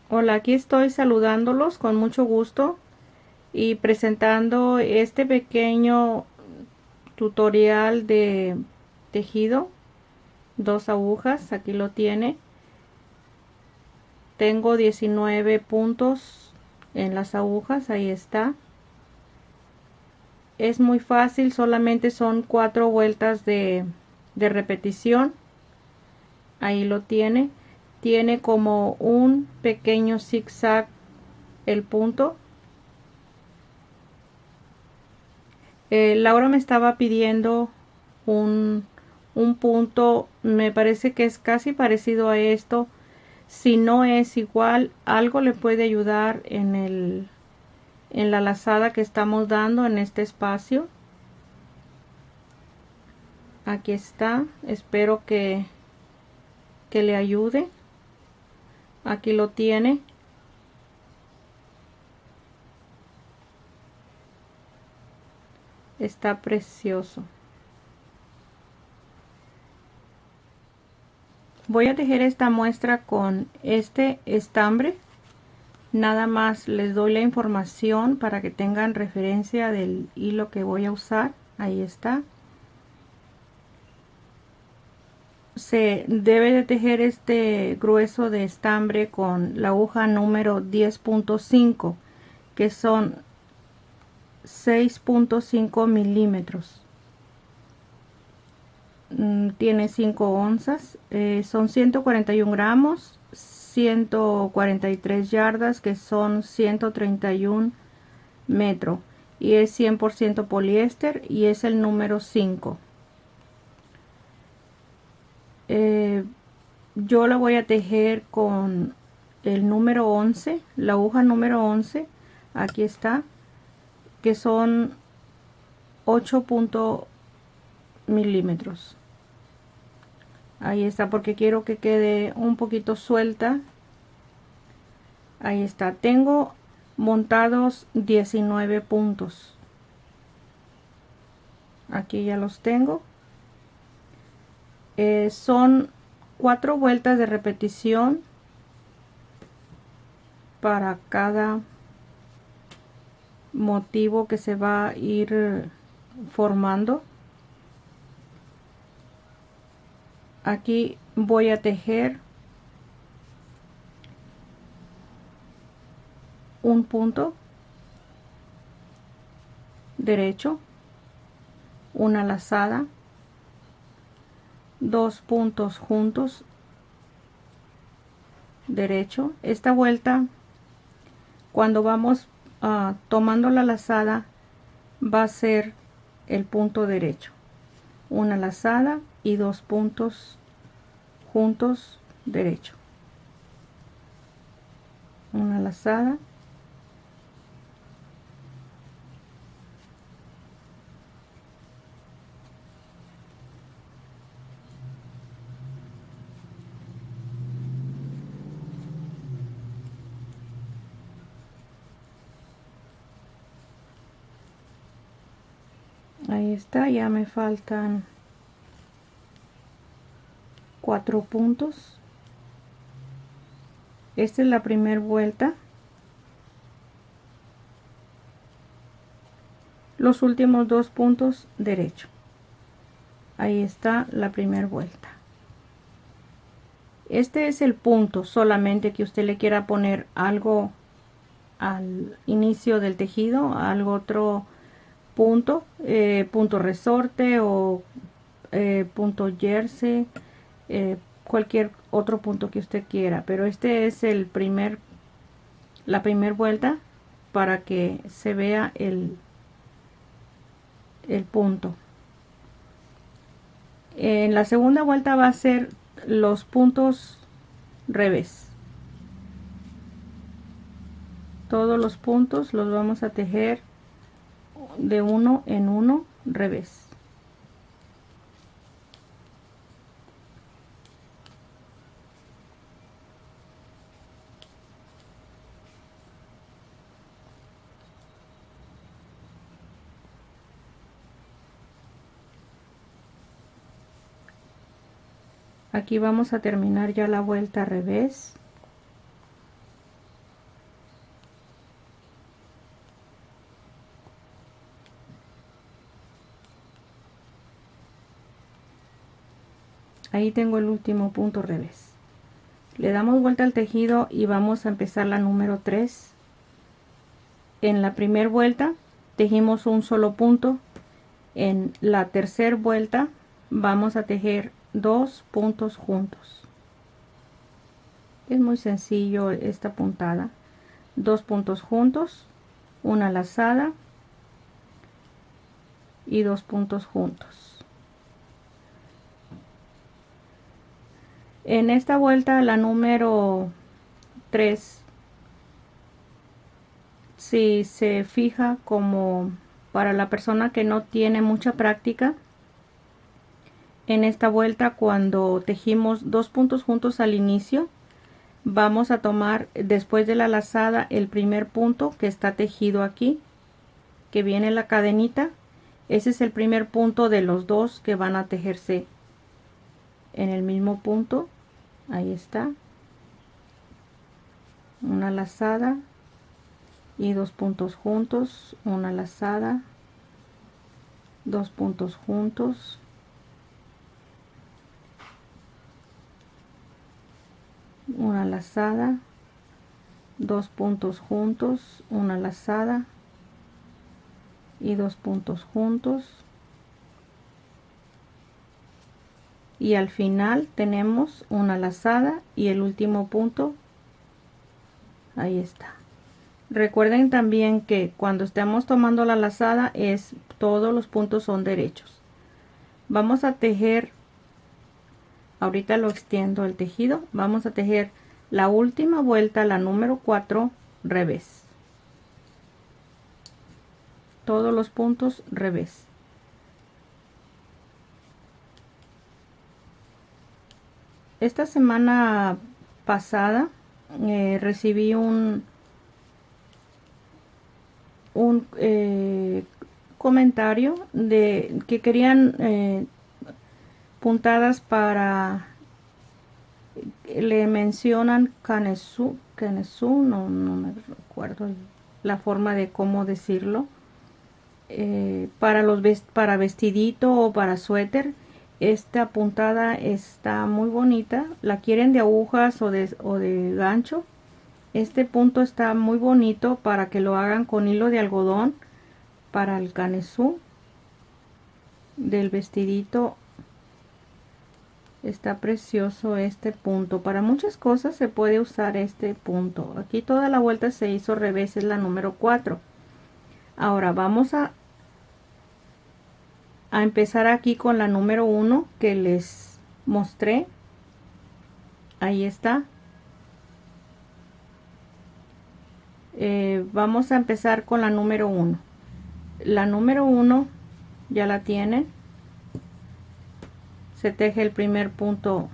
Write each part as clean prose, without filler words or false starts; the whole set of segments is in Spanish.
Hola, aquí estoy saludándolos con mucho gusto y presentando este pequeño tutorial de tejido. Dos agujas, aquí lo tiene. Tengo 19 puntos en las agujas, ahí está. Es muy fácil, solamente son 4 vueltas de repetición. Ahí lo tiene. Tiene como un pequeño zigzag el punto. Laura me estaba pidiendo un, un punto, me parece que es casi parecido a esto. Si no es igual, algo le puede ayudar en la lazada que estamos dando en este espacio. Aquí está, espero que le ayude. Aquí lo tiene. Está precioso. Voy a tejer esta muestra con este estambre. Nada más les doy la información para que tengan referencia del hilo que voy a usar. Ahí está. Se debe de tejer este grueso de estambre con la aguja número 10.5, que son 6.5 milímetros. Tiene 5 onzas, son 141 gramos, 143 yardas, que son 131 metros, y es 100% poliéster y es el número 5. Yo la voy a tejer con el número 11, la aguja número 11. Aquí está, que son 8 milímetros. Ahí está, porque quiero que quede un poquito suelta. Ahí está, tengo montados 19 puntos. Aquí ya los tengo. Son 4 vueltas de repetición para cada motivo que se va a ir formando. Aquí voy a tejer un punto derecho, una lazada, 2 puntos juntos derecho. Esta vuelta, cuando vamos tomando la lazada, va a ser el punto derecho, una lazada y 2 puntos juntos derecho, una lazada, ahí está. Ya me faltan 4 puntos. Esta es la primera vuelta. Los últimos 2 puntos derecho. Ahí está la primera vuelta. Este es el punto, solamente que usted le quiera poner algo al inicio del tejido, algo otro punto, punto resorte o punto jersey, cualquier otro punto que usted quiera, pero este es la primera vuelta para que se vea el punto. En la segunda vuelta va a ser los puntos revés. Todos los puntos los vamos a tejer de uno en uno revés. Aquí vamos a terminar ya la vuelta revés. Ahí tengo el último punto revés. Le damos vuelta al tejido y vamos a empezar la número 3. En la primera vuelta tejimos un solo punto. En la tercera vuelta vamos a tejer 2 puntos juntos. Es muy sencillo esta puntada. 2 puntos juntos, una lazada y 2 puntos juntos. En esta vuelta, la número 3, si se fija, como para la persona que no tiene mucha práctica, en esta vuelta, cuando tejimos 2 puntos juntos al inicio, vamos a tomar después de la lazada el primer punto que está tejido aquí, que viene la cadenita. Ese es el primer punto de los dos que van a tejerse en el mismo punto. Ahí está, una lazada y 2 puntos juntos, una lazada, 2 puntos juntos, una lazada, 2 puntos juntos, una lazada y 2 puntos juntos, y al final tenemos una lazada y el último punto. Ahí está. Recuerden también que cuando estemos tomando la lazada, todos los puntos son derechos. Vamos a tejer, ahorita lo extiendo el tejido, vamos a tejer la última vuelta, la número 4, revés. Todos los puntos revés. Esta semana pasada recibí un comentario de que querían puntadas para, le mencionan Kanesu, no me recuerdo la forma de cómo decirlo, para vestidito o para suéter. Esta puntada está muy bonita. La quieren de agujas o de gancho. Este punto está muy bonito para que lo hagan con hilo de algodón para el canesú del vestidito. Está precioso este punto. Para muchas cosas se puede usar este punto. Aquí toda la vuelta se hizo revés, es la número 4. Ahora vamos a empezar aquí con la número 1 que les mostré. Ahí está. Vamos a empezar con la número 1. La número 1 ya la tienen. Se teje el primer punto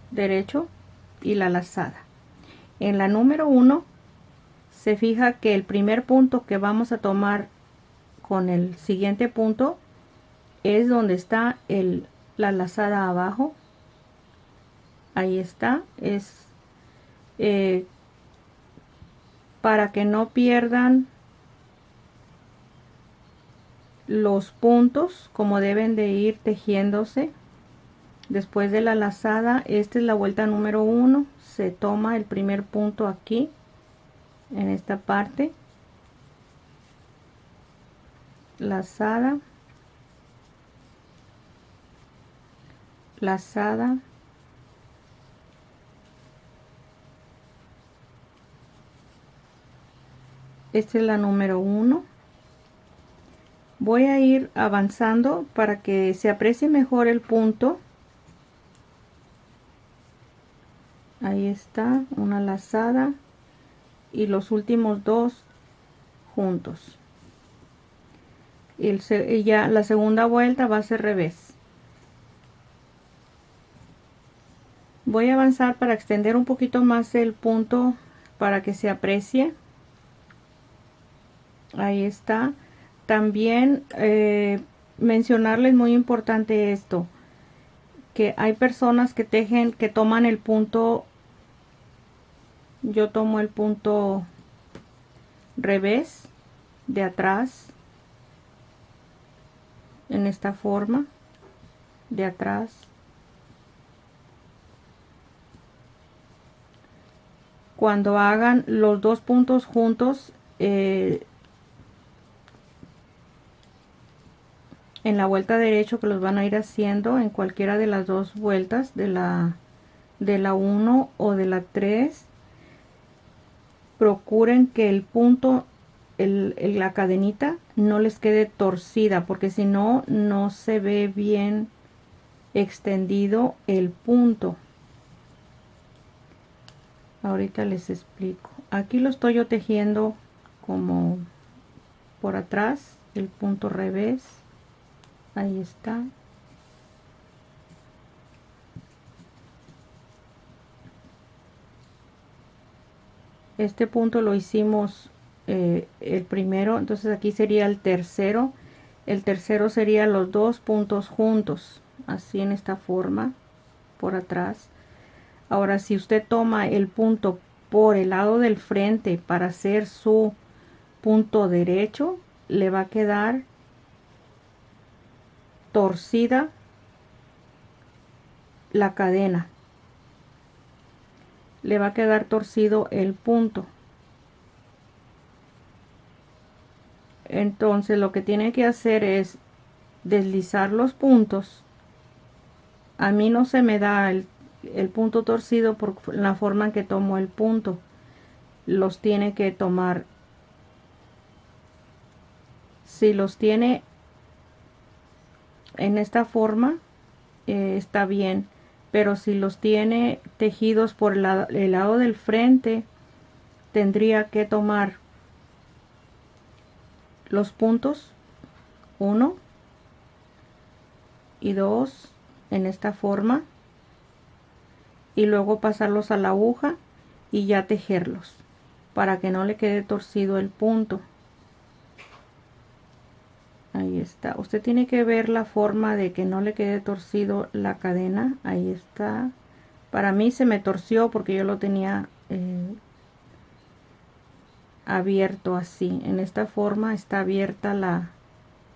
derecho y la lazada. En la número 1 se fija que el primer punto que vamos a tomar con el siguiente punto es donde está la lazada abajo. Ahí está. Es para que no pierdan los puntos, como deben de ir tejiéndose después de la lazada. Esta es la vuelta número 1. Se toma el primer punto aquí en esta parte, lazada, lazada, esta es la número 1. Voy a ir avanzando para que se aprecie mejor el punto. Ahí está, una lazada y los últimos 2 juntos. Y ya la segunda vuelta va a ser revés. Voy a avanzar para extender un poquito más el punto para que se aprecie. Ahí está. También mencionarles, muy importante esto, que hay personas que tejen, que toman el punto. Yo tomo el punto revés de atrás en esta forma, de atrás, Cuando hagan los dos puntos juntos, en la vuelta derecho, que los van a ir haciendo en cualquiera de las dos vueltas de la 1 o de la 3, procuren que el punto, la cadenita no les quede torcida, porque si no, no se ve bien extendido el punto. Ahorita les explico. Aquí lo estoy yo tejiendo como por atrás, el punto revés. Ahí está. Este punto lo hicimos el primero, entonces aquí sería el tercero. El tercero sería los dos puntos juntos, así en esta forma, por atrás. Ahora, si usted toma el punto por el lado del frente para hacer su punto derecho, le va a quedar torcida la cadena. Le va a quedar torcido el punto. Entonces lo que tiene que hacer es deslizar los puntos. A mí no se me da el punto torcido por la forma en que tomo el punto. Los tiene que tomar. Si los tiene en esta forma, está bien. Pero si los tiene tejidos por el lado del frente, tendría que tomar los puntos 1 y 2 en esta forma, y luego pasarlos a la aguja y ya tejerlos para que no le quede torcido el punto. Ahí está. Usted tiene que ver la forma de que no le quede torcido la cadena. Ahí está. Para mí se me torció porque yo lo tenía abierto así. En esta forma está abierta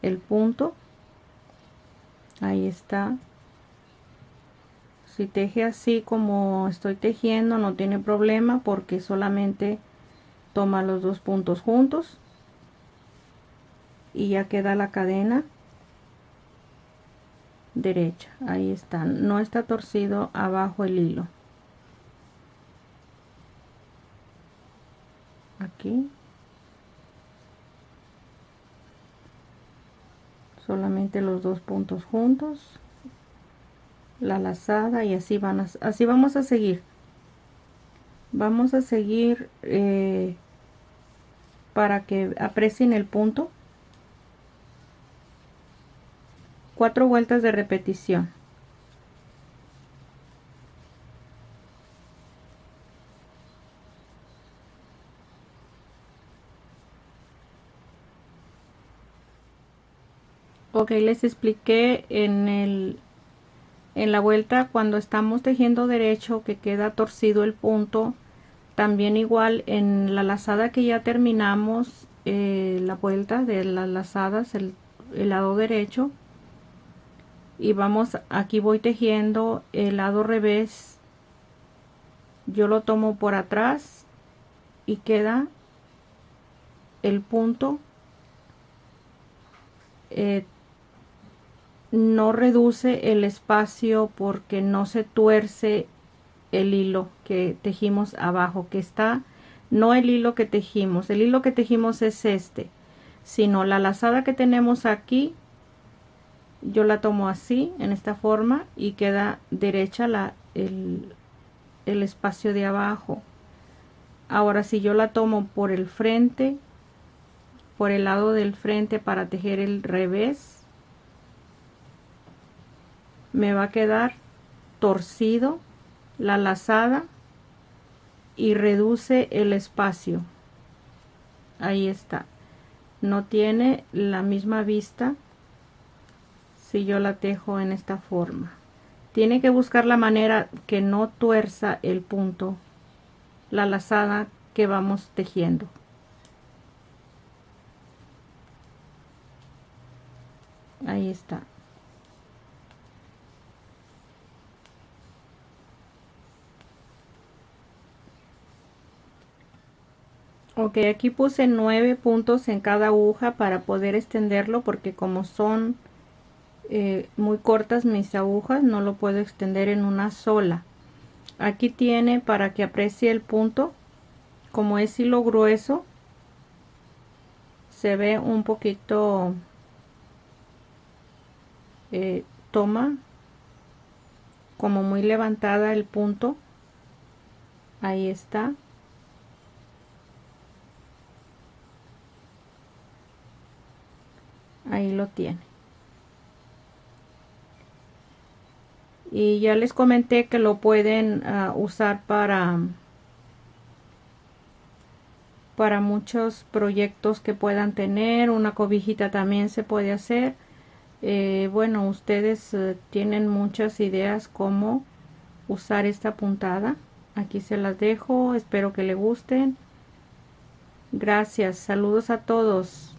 el punto. Ahí está. Si teje así como estoy tejiendo, no tiene problema, porque solamente toma los dos puntos juntos y ya queda la cadena derecha. Ahí está. No está torcido abajo el hilo. Aquí solamente los dos puntos juntos, la lazada, y así así vamos a seguir. Vamos a seguir para que aprecien el punto. 4 vueltas de repetición. Ok, les expliqué en la vuelta, cuando estamos tejiendo derecho, que queda torcido el punto. También igual en la lazada que ya terminamos, la vuelta de las lazadas, el lado derecho, y vamos, aquí voy tejiendo el lado revés. Yo lo tomo por atrás y queda el punto, no reduce el espacio porque no se tuerce el hilo que tejimos abajo, que está, no el hilo que tejimos, el hilo que tejimos es este, sino la lazada que tenemos aquí. Yo la tomo así, en esta forma, y queda derecha el espacio de abajo. Ahora, si yo la tomo por el frente, por el lado del frente, para tejer el revés, me va a quedar torcido la lazada y reduce el espacio. Ahí está. No tiene la misma vista si yo la tejo en esta forma. Tiene que buscar la manera que no tuerza el punto, la lazada que vamos tejiendo. Ahí está. Ok, aquí puse 9 puntos en cada aguja para poder extenderlo, porque como son muy cortas mis agujas, no lo puedo extender en una sola. Aquí tiene, para que aprecie el punto, como es hilo grueso, se ve un poquito, toma como muy levantada el punto. Ahí está. Ahí lo tiene. Y ya les comenté que lo pueden usar para muchos proyectos que puedan tener. Una cobijita también se puede hacer. Bueno, ustedes tienen muchas ideas cómo usar esta puntada. Aquí se las dejo. Espero que le gusten. Gracias. Saludos a todos.